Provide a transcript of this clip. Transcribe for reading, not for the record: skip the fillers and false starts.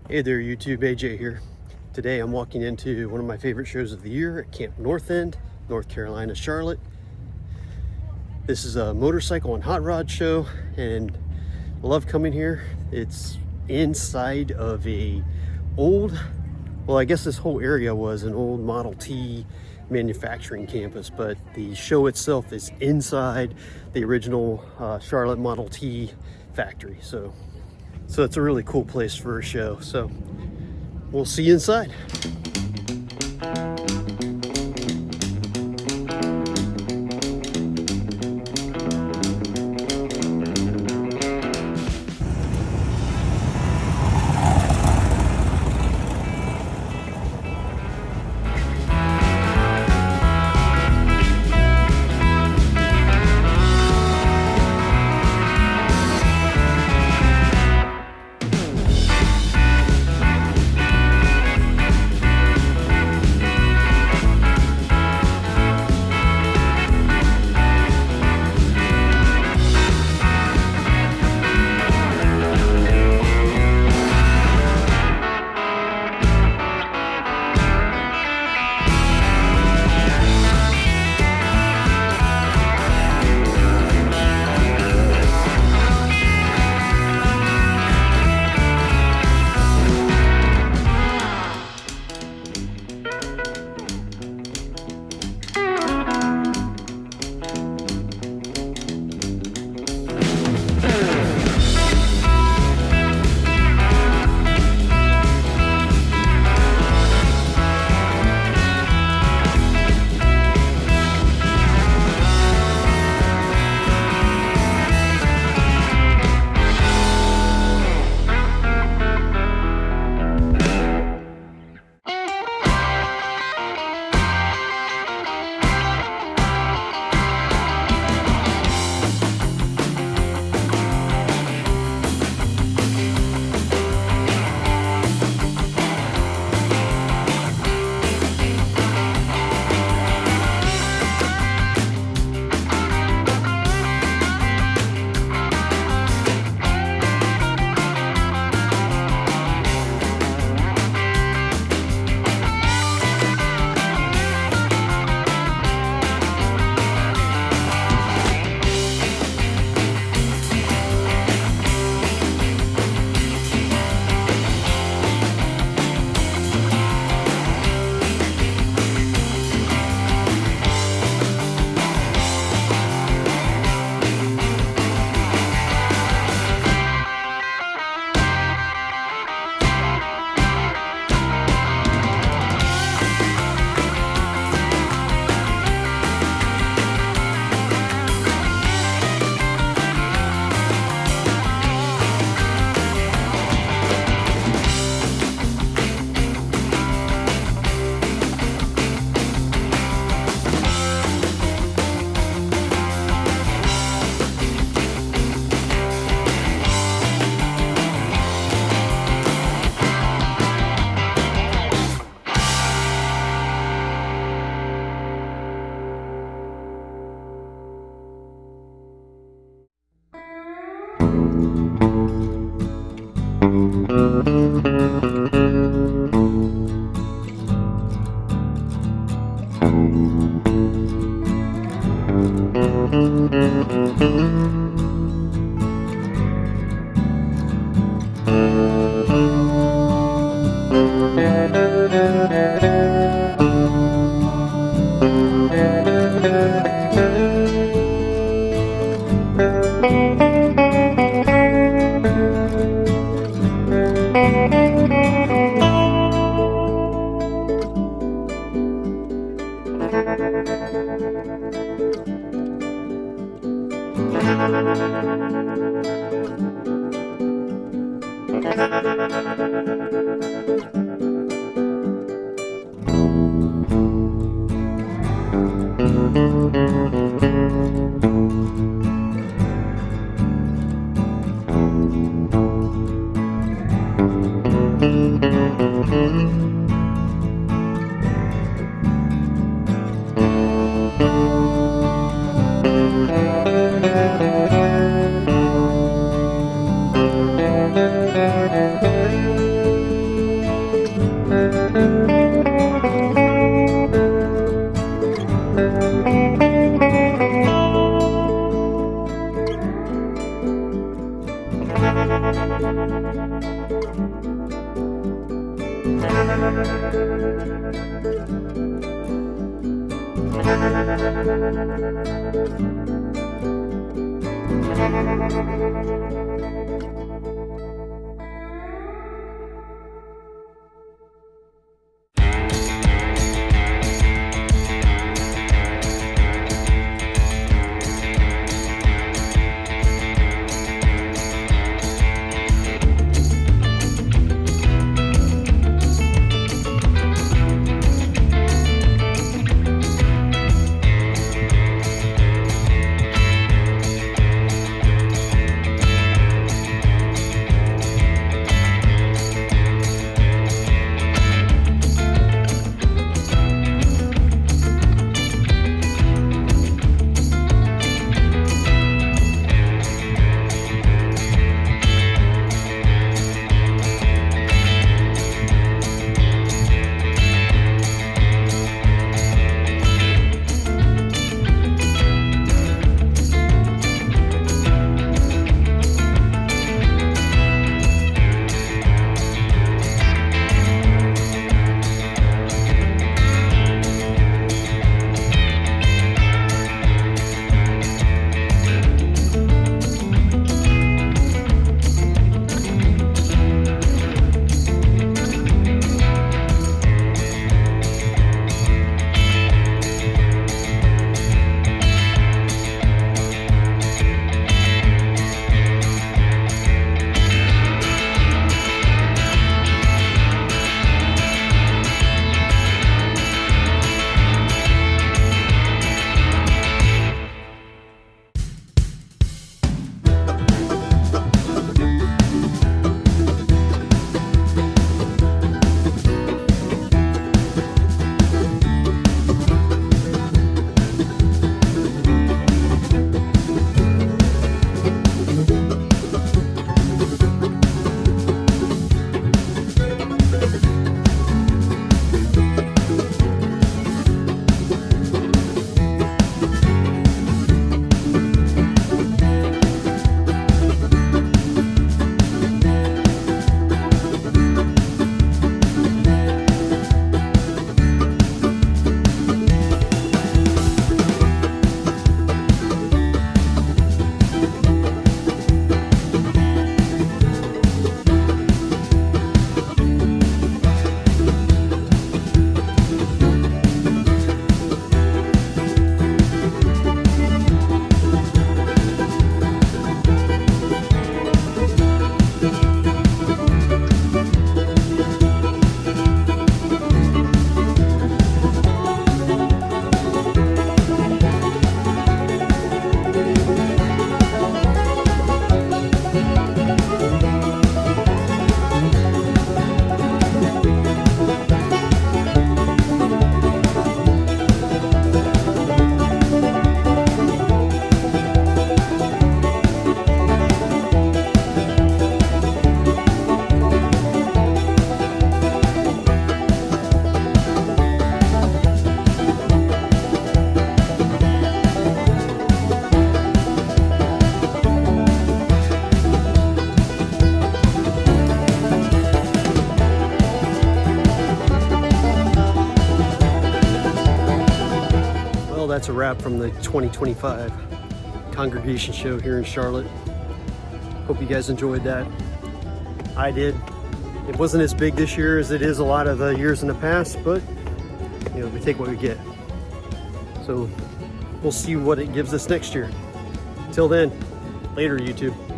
Hey there YouTube, AJ here. Today I'm walking into one of my favorite shows of the year at Camp Northend, North Carolina, Charlotte. This is a motorcycle and hot rod show and I love coming here. It's inside of well, I guess this whole area was an old Model T manufacturing campus, but the show itself is inside the original Charlotte Model T factory. So it's a really cool place for a show. So we'll see you inside. That's a wrap from the 2025 Congregation Show here in Charlotte. Hope you guys enjoyed that. I did. It wasn't as big this year as it is a lot of the years in the past, but you know, we take what we get. So we'll see what it gives us next year. Till then, later YouTube.